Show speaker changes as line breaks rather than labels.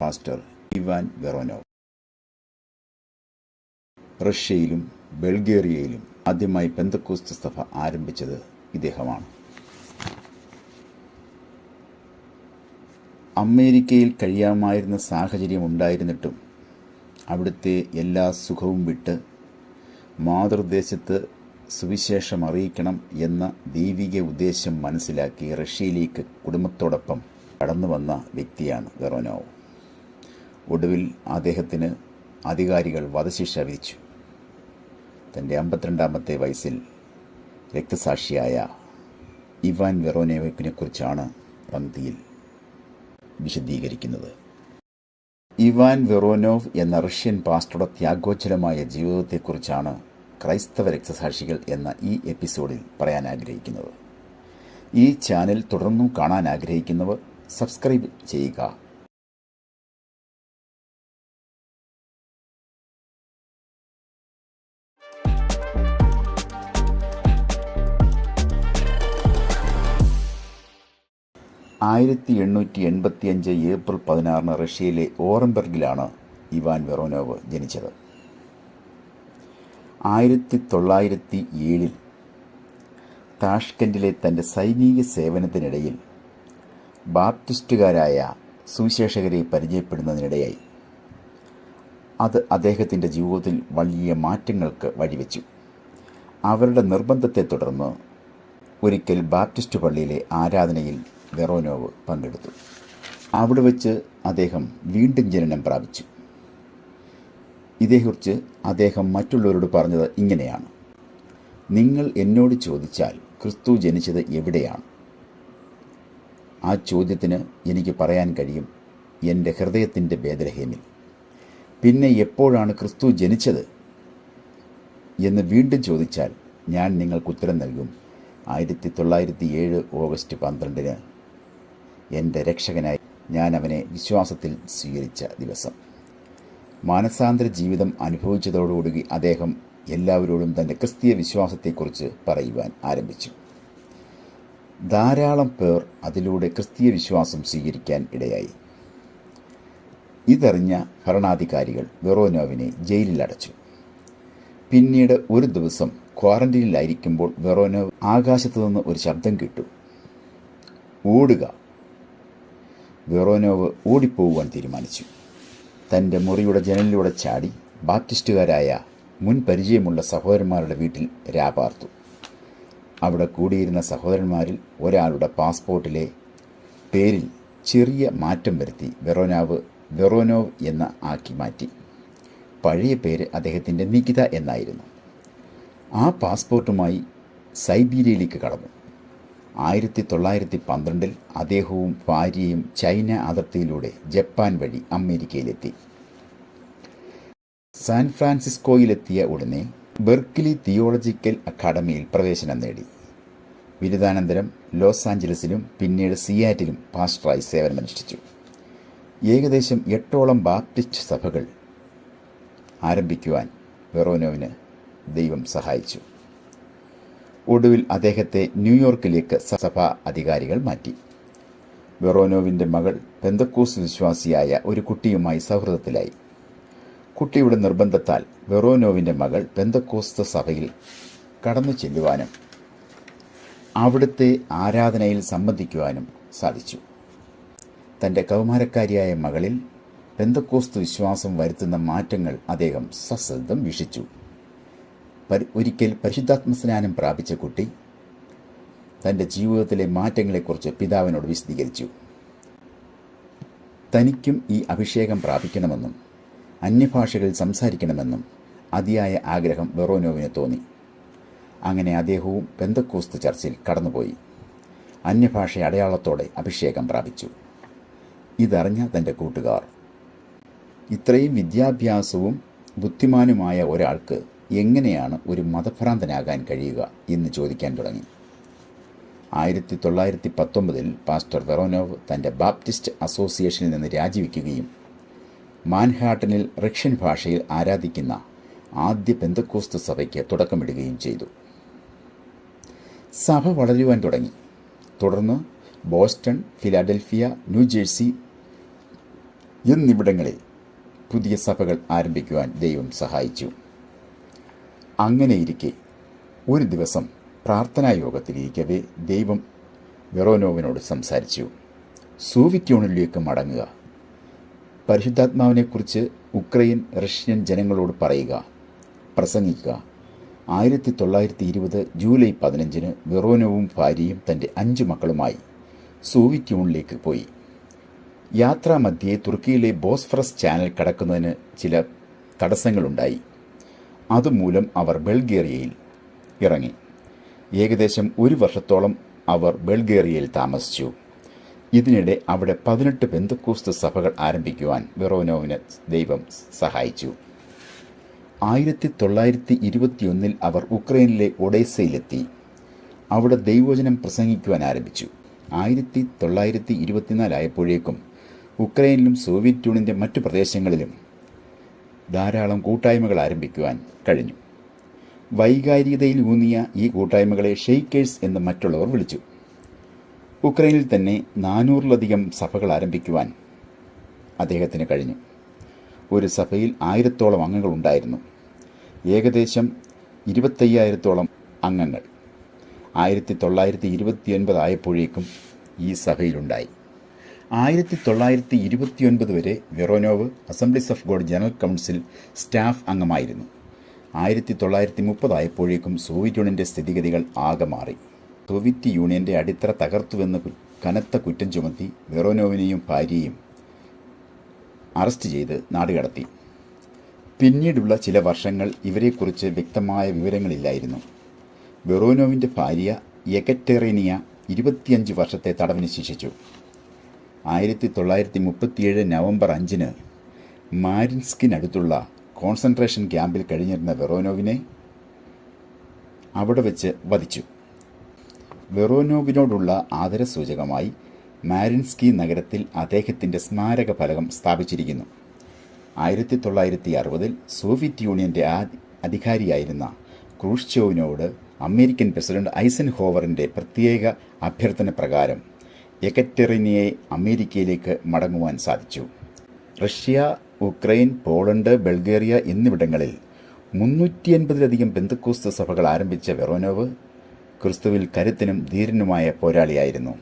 Pastor Ivan വെറോനോവ്. റഷ്യയിലും ബൾഗേറിയയിലും ആദ്യമായി പെന്തക്കോസ്ത് സഭ ആരംഭിച്ചത് ഇദ്ദേഹമാണ്. അമേരിക്കയിൽ കഴിയാമായിരുന്ന സാഹചര്യം ഉണ്ടായിരുന്നിട്ടും അവിടുത്തെ എല്ലാ സുഖവും വിട്ട് മാതൃദേശത്ത് സുവിശേഷം അറിയിക്കണം എന്ന ദൈവിക ഉദ്ദേശം മനസ്സിലാക്കി റഷ്യയിലേക്ക് കുടുംബത്തോടൊപ്പം കടന്നു വന്ന വ്യക്തിയാണ് വെറോനോവ്. ഒടുവിൽ അദ്ദേഹത്തിന് അധികാരികൾ വധശിക്ഷ വിധിച്ചു. തൻ്റെ 52-ാമത്തെ വയസ്സിൽ രക്തസാക്ഷിയായ ഇവാൻ വെറോനോവിനെ കുറിച്ചാണ് പങ്ക്തിയിൽ വിശദീകരിക്കുന്നത്. ഇവാൻ വെറോനോവ് എന്ന റഷ്യൻ പാസ്റ്ററുടെ ത്യാഗോജ്ജലമായ ജീവിതത്തെക്കുറിച്ചാണ് ക്രൈസ്തവ രക്തസാക്ഷികൾ എന്ന ഈ എപ്പിസോഡിൽ പറയാൻ ആഗ്രഹിക്കുന്നത്. ഈ ചാനൽ തുടർന്നും കാണാൻ ആഗ്രഹിക്കുന്നവർ സബ്സ്ക്രൈബ് ചെയ്യുക. ഏപ്രിൽ 16 റഷ്യയിലെ ഓറംബർഗിലാണ് ഇവാൻ വെറോനോവ് ജനിച്ചത്. 1907 താഷ്കൻഡിലെ തൻ്റെ സൈനിക സേവനത്തിനിടയിൽ ബാപ്റ്റിസ്റ്റുകാരായ സുവിശേഷകരെ പരിചയപ്പെടുന്നതിനിടയായി. അത് അദ്ദേഹത്തിൻ്റെ ജീവിതത്തിൽ വലിയ മാറ്റങ്ങൾക്ക് വഴിവെച്ചു. അവരുടെ നിർബന്ധത്തെ തുടർന്ന് ഒരിക്കൽ ബാപ്റ്റിസ്റ്റ് പള്ളിയിലെ ആരാധനയിൽ വെറോനോവ് പങ്കെടുത്തു. അവിടെ വെച്ച് അദ്ദേഹം വീണ്ടും ജനനം പ്രാപിച്ചു. ഇതേക്കുറിച്ച് അദ്ദേഹം മറ്റുള്ളവരോട് പറഞ്ഞത് ഇങ്ങനെയാണ്: നിങ്ങൾ എന്നോട് ചോദിച്ചാൽ ക്രിസ്തു ജനിച്ചത് എവിടെയാണ്? ആ ചോദ്യത്തിന് എനിക്ക് പറയാൻ കഴിയും, എൻ്റെ ഹൃദയത്തിൻ്റെ ബേത്ലഹേമിൽ. പിന്നെ എപ്പോഴാണ് ക്രിസ്തു ജനിച്ചത് എന്ന് വീണ്ടും ചോദിച്ചാൽ ഞാൻ നിങ്ങൾക്ക് ഉത്തരം നൽകും. 1907 ഓഗസ്റ്റ് 12 എൻ്റെ രക്ഷകനായി ഞാൻ അവനെ വിശ്വാസത്തിൽ സ്വീകരിച്ച ദിവസം. മാനസാന്തര ജീവിതം അനുഭവിച്ചതോടുകൂടി അദ്ദേഹം എല്ലാവരോടും തൻ്റെ ക്രിസ്തീയ വിശ്വാസത്തെക്കുറിച്ച് പറയുവാൻ ആരംഭിച്ചു. ധാരാളം പേർ അതിലൂടെ ക്രിസ്തീയ വിശ്വാസം സ്വീകരിക്കാൻ ഇടയായി. ഇതറിഞ്ഞ ഭരണാധികാരികൾ വെറോനോവിനെ ജയിലിൽ അടച്ചു. പിന്നീട് ഒരു ദിവസം ക്വാറന്റീനിലായിരിക്കുമ്പോൾ വെറോനോവ് ആകാശത്തു നിന്ന് ഒരു ശബ്ദം കേട്ടു: ഓടുക. വെറോനോവ് ഓടിപ്പോകുവാൻ തീരുമാനിച്ചു. തൻ്റെ മുറിയുടെ ജനലിലൂടെ ചാടി ബാപ്റ്റിസ്റ്റുകാരായ മുൻ പരിചയമുള്ള സഹോദരന്മാരുടെ വീട്ടിൽ രാപാർത്തു. അവിടെ കൂടിയിരുന്ന സഹോദരന്മാരിൽ ഒരാളുടെ പാസ്പോർട്ടിലെ പേരിൽ ചെറിയ മാറ്റം വരുത്തി വെറോനോവ് എന്ന ആക്കി മാറ്റി. പഴയ പേര് അദ്ദേഹത്തിൻ്റെ നികിത എന്നായിരുന്നു. ആ പാസ്പോർട്ടുമായി സൈബീരിയയിലേക്ക് കടന്നു. 1912 അദ്ദേഹവും ഭാര്യയും ചൈന അതിർത്തിയിലൂടെ ജപ്പാൻ വഴി അമേരിക്കയിലെത്തി. സാൻ ഫ്രാൻസിസ്കോയിലെത്തിയ ഉടനെ ബെർക്ക്ലി തിയോളജിക്കൽ അക്കാഡമിയിൽ പ്രവേശനം നേടി. ബിരുദാനന്തരം ലോസ് ആഞ്ചലസിലും പിന്നീട് സിയാറ്റിലും പാസ്റ്ററായി സേവനമനുഷ്ഠിച്ചു. ഏകദേശം 8ഓളം ബാപ്റ്റിസ്റ്റ് സഭകൾ ആരംഭിക്കുവാൻ വെറോനോവിന് ദൈവം സഹായിച്ചു. ഒടുവിൽ അദ്ദേഹത്തെ ന്യൂയോർക്കിലേക്ക് സഭാ അധികാരികൾ മാറ്റി. വെറോനോവിൻ്റെ മകൾ പെന്തക്കോസ്ത് വിശ്വാസിയായ ഒരു കുട്ടിയുമായി സൗഹൃദത്തിലായി. കുട്ടിയുടെ നിർബന്ധത്താൽ വെറോനോവിൻ്റെ മകൾ പെന്തക്കോസ്ത് സഭയിൽ കടന്നു ചെല്ലുവാനും അവിടുത്തെ ആരാധനയിൽ സംബന്ധിക്കുവാനും സാധിച്ചു. തൻ്റെ കൗമാരക്കാരിയായ മകളിൽ പെന്തക്കോസ്ത് വിശ്വാസം വരുത്തുന്ന മാറ്റങ്ങൾ അദ്ദേഹം സശ്രദ്ധം വീക്ഷിച്ചു. ഒരിക്കൽ പരിശുദ്ധാത്മസ്നാനം പ്രാപിച്ച കുട്ടി തൻ്റെ ജീവിതത്തിലെ മാറ്റങ്ങളെക്കുറിച്ച് പിതാവിനോട് വിശദീകരിച്ചു. തനിക്കും ഈ അഭിഷേകം പ്രാപിക്കണമെന്നും അന്യഭാഷകളിൽ സംസാരിക്കണമെന്നും അതിയായ ആഗ്രഹം വെറോനോവിന് തോന്നി. അങ്ങനെ അദ്ദേഹവും പെന്തക്കോസ്ത് ചർച്ചിൽ കടന്നുപോയി അന്യഭാഷ അടയാളത്തോടെ അഭിഷേകം പ്രാപിച്ചു. ഇതറിഞ്ഞ തൻ്റെ കൂട്ടുകാർ ഇത്രയും വിദ്യാഭ്യാസവും ബുദ്ധിമാനുമായ ഒരാൾക്ക് എങ്ങനെയാണ് ഒരു മതഭ്രാന്തനാകാൻ കഴിയുക എന്ന് ചോദിക്കാൻ തുടങ്ങി. 1919 പാസ്റ്റർ വെറോനോവ് തൻ്റെ ബാപ്റ്റിസ്റ്റ് അസോസിയേഷനിൽ നിന്ന് രാജിവെക്കുകയും മാൻഹാട്ടനിൽ റഷ്യൻ ഭാഷയിൽ ആരാധിക്കുന്ന ആദ്യ പെന്തക്കോസ്ത് സഭയ്ക്ക് തുടക്കമിടുകയും ചെയ്തു. സഭ വളരുവാൻ തുടങ്ങി. തുടർന്ന് ബോസ്റ്റൺ, ഫിലാഡൽഫിയ, ന്യൂജേഴ്സി എന്നിവിടങ്ങളിൽ പുതിയ സഭകൾ ആരംഭിക്കുവാൻ ദൈവം സഹായിച്ചു. അങ്ങനെയിരിക്കെ ഒരു ദിവസം പ്രാർത്ഥനാ യോഗത്തിലിരിക്കവേ ദൈവം വെറോനോവിനോട് സംസാരിച്ചു. സോവിയറ്റ് യൂണിയനിലേക്ക് മടങ്ങുക, പരിശുദ്ധാത്മാവിനെക്കുറിച്ച് ഉക്രൈൻ റഷ്യൻ ജനങ്ങളോട് പറയുക, പ്രസംഗിക്കുക. 1920 ജൂലൈ 15 വെറോനോവും ഭാര്യയും തൻ്റെ 5 മക്കളുമായി സോവിയറ്റ് യൂണിയനിലേക്ക് പോയി. യാത്രാമധ്യേ തുർക്കിയിലെ ബോസ്ഫറസ് ചാനൽ കടക്കുന്നതിന് ചില തടസ്സങ്ങളുണ്ടായി. അതുമൂലം അവർ ബൾഗേറിയയിൽ ഇറങ്ങി. ഏകദേശം 1 വർഷത്തോളം അവർ ബൾഗേറിയയിൽ താമസിച്ചു. ഇതിനിടെ അവിടെ 18 പെന്തക്കോസ്ത് സഭകൾ ആരംഭിക്കുവാൻ വെറോനോവിനെ ദൈവം സഹായിച്ചു. 1921 അവർ ഉക്രൈനിലെ ഒഡേസയിലെത്തി. അവിടെ ദൈവവചനം പ്രസംഗിക്കുവാൻ ആരംഭിച്ചു. 1924 ആയപ്പോഴേക്കും ഉക്രൈനിലും സോവിയറ്റ് യൂണിയൻ്റെ മറ്റു പ്രദേശങ്ങളിലും ധാരാളം കൂട്ടായ്മകൾ ആരംഭിക്കുവാൻ കഴിഞ്ഞു. വൈകാരികതയിൽ ഊന്നിയ ഈ കൂട്ടായ്മകളെ ഷെയ്ക്കേഴ്സ് എന്ന് മറ്റുള്ളവർ വിളിച്ചു. ഉക്രൈനിൽ തന്നെ 400-ലധികം സഭകൾ ആരംഭിക്കുവാൻ അദ്ദേഹത്തിന് കഴിഞ്ഞു. ഒരു സഭയിൽ 1000-ഓളം അംഗങ്ങളുണ്ടായിരുന്നു. ഏകദേശം 25,000-ഓളം അംഗങ്ങൾ 1929 ആയപ്പോഴേക്കും ഈ സഭയിലുണ്ടായി. 1929 വരെ വെറോനോവ് Assemblies of God general council staff അംഗമായിരുന്നു. 1930 ആയപ്പോഴേക്കും സോവിയറ്റ് യൂണിയൻ്റെ സ്ഥിതിഗതികൾ ആകെ മാറി. സോവിയറ്റ് യൂണിയൻ്റെ അടിത്തറ തകർത്തുവെന്ന് കനത്ത കുറ്റം ചുമത്തി വെറോനോവിനെയും ഭാര്യയെയും അറസ്റ്റ് ചെയ്ത് നാടുകടത്തി. പിന്നീടുള്ള ചില വർഷങ്ങൾ ഇവരെക്കുറിച്ച് വ്യക്തമായ വിവരങ്ങളില്ലായിരുന്നു. വെറോനോവിൻ്റെ ഭാര്യ യെകറ്റെറിനിയ 25 വർഷത്തെ തടവിന് ശിക്ഷിച്ചു. 1937 നവംബർ 5 മാരിൻസ്കിനടുത്തുള്ള കോൺസെൻട്രേഷൻ ക്യാമ്പിൽ കഴിഞ്ഞിരുന്ന വെറോനോവിനെ അവിടെ വെച്ച് വധിച്ചു. വെറോനോവിനോടുള്ള ആദരസൂചകമായി മാരിൻസ്കി നഗരത്തിൽ അദ്ദേഹത്തിൻ്റെ സ്മാരക ഫലകം സ്ഥാപിച്ചിരിക്കുന്നു. 1960 സോവിയറ്റ് യൂണിയൻ്റെ അധികാരിയായിരുന്ന ക്രൂഷ്ചോവിനോട് അമേരിക്കൻ പ്രസിഡന്റ് ഐസൻഹോവറിൻ്റെ പ്രത്യേക അഭ്യർത്ഥന പ്രകാരം യെകറ്റെറിനിയെ അമേരിക്കയിലേക്ക് മടങ്ങുവാൻ സാധിച്ചു. റഷ്യ, ഉക്രൈൻ, പോളണ്ട്, ബൾഗേറിയ എന്നിവിടങ്ങളിൽ 350-ലധികം പെന്തക്കോസ്ത് സഭകൾ ആരംഭിച്ച വെറോനോവ് ക്രിസ്തുവിൽ കരുത്തനും ധീരനുമായ പോരാളിയായിരുന്നു.